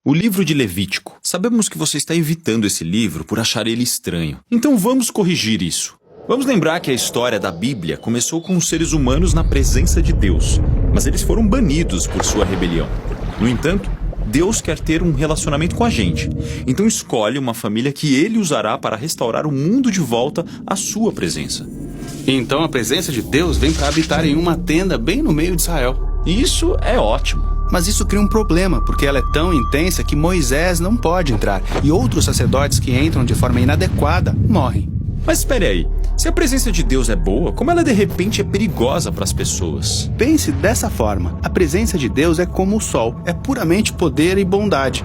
O livro de Levítico. Sabemos que você está evitando esse livro por achar ele estranho. Então vamos corrigir isso. Vamos lembrar que a história da Bíblia começou com os seres humanos na presença de Deus, mas eles foram banidos por sua rebelião. No entanto, Deus quer ter um relacionamento com a gente. Então escolhe uma família que ele usará para restaurar o mundo de volta à sua presença. Então a presença de Deus vem para habitar em uma tenda bem no meio de Israel. Isso é ótimo. Mas isso cria um problema, porque ela é tão intensa que Moisés não pode entrar, e outros sacerdotes que entram de forma inadequada morrem. Mas espere aí, se a presença de Deus é boa, como ela de repente é perigosa para as pessoas? Pense dessa forma, a presença de Deus é como o sol, é puramente poder e bondade.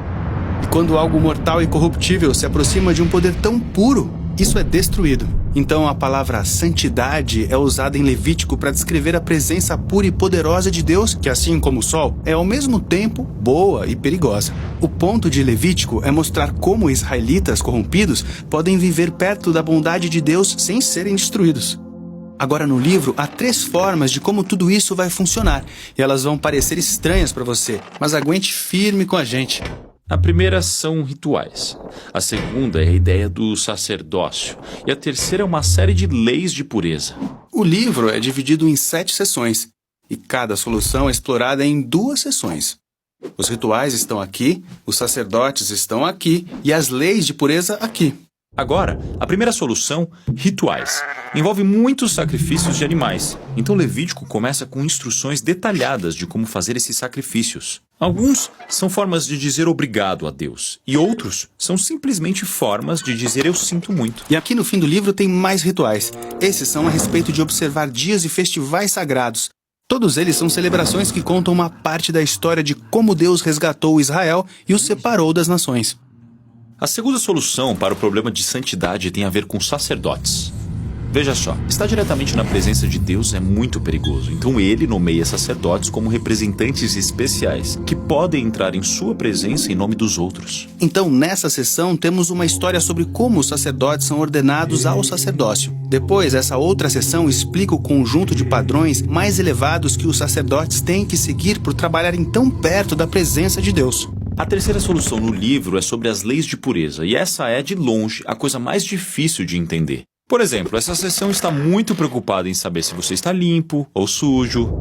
E quando algo mortal e corruptível se aproxima de um poder tão puro, isso é destruído. Então a palavra santidade é usada em Levítico para descrever a presença pura e poderosa de Deus, que assim como o sol, é ao mesmo tempo boa e perigosa. O ponto de Levítico é mostrar como israelitas corrompidos podem viver perto da bondade de Deus sem serem destruídos. Agora no livro há 3 formas de como tudo isso vai funcionar, e elas vão parecer estranhas para você, mas aguente firme com a gente. A primeira são rituais. A segunda é a ideia do sacerdócio. E a terceira é uma série de leis de pureza. O livro é dividido em 7 seções, e cada solução é explorada em 2 seções. Os rituais estão aqui, os sacerdotes estão aqui, e as leis de pureza aqui. Agora, a primeira solução, rituais, envolve muitos sacrifícios de animais. Então Levítico começa com instruções detalhadas de como fazer esses sacrifícios. Alguns são formas de dizer obrigado a Deus, e outros são simplesmente formas de dizer eu sinto muito. E aqui no fim do livro tem mais rituais. Esses são a respeito de observar dias e festivais sagrados. Todos eles são celebrações que contam uma parte da história de como Deus resgatou Israel e os separou das nações. A segunda solução para o problema de santidade tem a ver com sacerdotes. Veja só, estar diretamente na presença de Deus é muito perigoso, então ele nomeia sacerdotes como representantes especiais, que podem entrar em sua presença em nome dos outros. Então, nessa sessão, temos uma história sobre como os sacerdotes são ordenados ao sacerdócio. Depois, essa outra sessão explica o conjunto de padrões mais elevados que os sacerdotes têm que seguir por trabalharem tão perto da presença de Deus. A terceira solução no livro é sobre as leis de pureza, e essa é, de longe, a coisa mais difícil de entender. Por exemplo, essa seção está muito preocupada em saber se você está limpo ou sujo.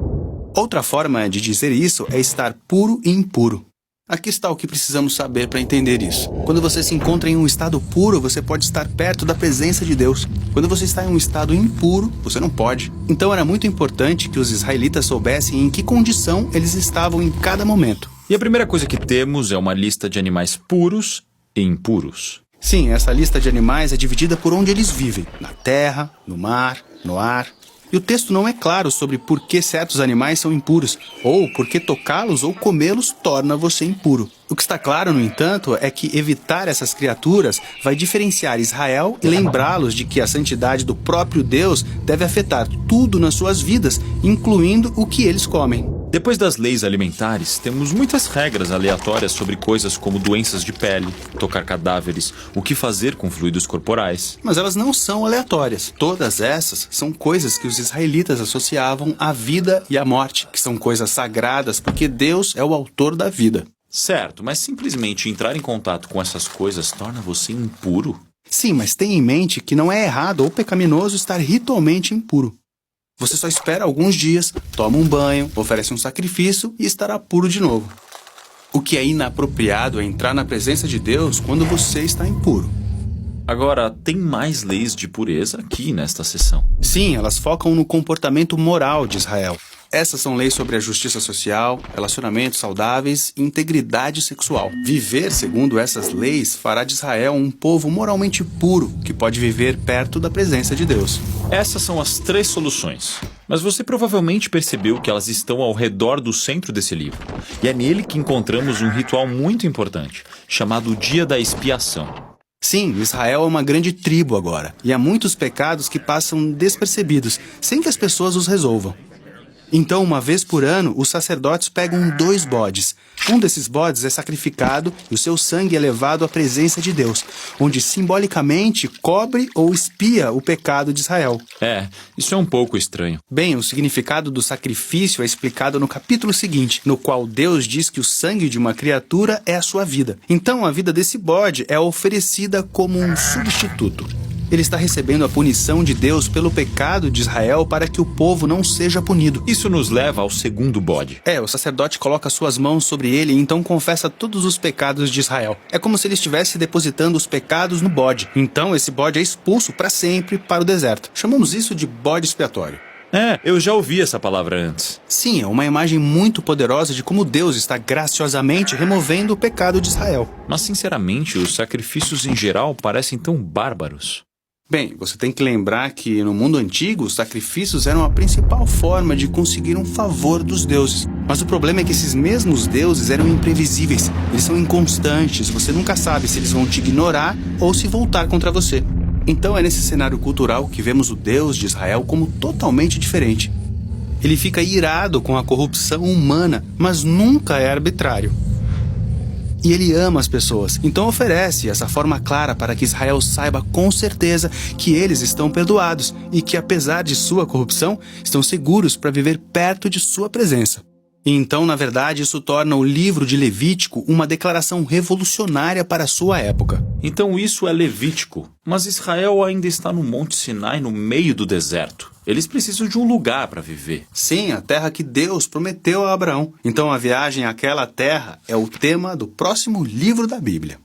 Outra forma de dizer isso é estar puro e impuro. Aqui está o que precisamos saber para entender isso. Quando você se encontra em um estado puro, você pode estar perto da presença de Deus. Quando você está em um estado impuro, você não pode. Então era muito importante que os israelitas soubessem em que condição eles estavam em cada momento. E a primeira coisa que temos é uma lista de animais puros e impuros. Sim, essa lista de animais é dividida por onde eles vivem. Na terra, no mar, no ar. E o texto não é claro sobre por que certos animais são impuros, ou por que tocá-los ou comê-los torna você impuro. O que está claro, no entanto, é que evitar essas criaturas vai diferenciar Israel e lembrá-los de que a santidade do próprio Deus deve afetar tudo nas suas vidas, incluindo o que eles comem. Depois das leis alimentares, temos muitas regras aleatórias sobre coisas como doenças de pele, tocar cadáveres, o que fazer com fluidos corporais. Mas elas não são aleatórias. Todas essas são coisas que os israelitas associavam à vida e à morte, que são coisas sagradas porque Deus é o autor da vida. Certo, mas simplesmente entrar em contato com essas coisas torna você impuro? Sim, mas tenha em mente que não é errado ou pecaminoso estar ritualmente impuro. Você só espera alguns dias, toma um banho, oferece um sacrifício e estará puro de novo. O que é inapropriado é entrar na presença de Deus quando você está impuro. Agora, tem mais leis de pureza aqui nesta seção. Sim, elas focam no comportamento moral de Israel. Essas são leis sobre a justiça social, relacionamentos saudáveis e integridade sexual. Viver segundo essas leis fará de Israel um povo moralmente puro, que pode viver perto da presença de Deus. Essas são as 3 soluções, mas você provavelmente percebeu que elas estão ao redor do centro desse livro. E é nele que encontramos um ritual muito importante, chamado Dia da Expiação. Sim, Israel é uma grande tribo agora, e há muitos pecados que passam despercebidos, sem que as pessoas os resolvam. Então, uma vez por ano, os sacerdotes pegam 2 bodes. Um desses bodes é sacrificado e o seu sangue é levado à presença de Deus, onde simbolicamente cobre ou expia o pecado de Israel. Isso é um pouco estranho. Bem, o significado do sacrifício é explicado no capítulo seguinte, no qual Deus diz que o sangue de uma criatura é a sua vida. Então, a vida desse bode é oferecida como um substituto. Ele está recebendo a punição de Deus pelo pecado de Israel para que o povo não seja punido. Isso nos leva ao segundo bode. O sacerdote coloca suas mãos sobre ele e então confessa todos os pecados de Israel. É como se ele estivesse depositando os pecados no bode. Então esse bode é expulso para sempre para o deserto. Chamamos isso de bode expiatório. Eu já ouvi essa palavra antes. Sim, é uma imagem muito poderosa de como Deus está graciosamente removendo o pecado de Israel. Mas, sinceramente, os sacrifícios em geral parecem tão bárbaros. Bem, você tem que lembrar que no mundo antigo os sacrifícios eram a principal forma de conseguir um favor dos deuses. Mas o problema é que esses mesmos deuses eram imprevisíveis, eles são inconstantes, você nunca sabe se eles vão te ignorar ou se voltar contra você. Então é nesse cenário cultural que vemos o Deus de Israel como totalmente diferente. Ele fica irado com a corrupção humana, mas nunca é arbitrário. E ele ama as pessoas, então oferece essa forma clara para que Israel saiba com certeza que eles estão perdoados e que, apesar de sua corrupção, estão seguros para viver perto de sua presença. E então, na verdade, isso torna o livro de Levítico uma declaração revolucionária para a sua época. Então isso é Levítico, mas Israel ainda está no Monte Sinai, no meio do deserto. Eles precisam de um lugar para viver. Sim, a terra que Deus prometeu a Abraão. Então a viagem àquela terra é o tema do próximo livro da Bíblia.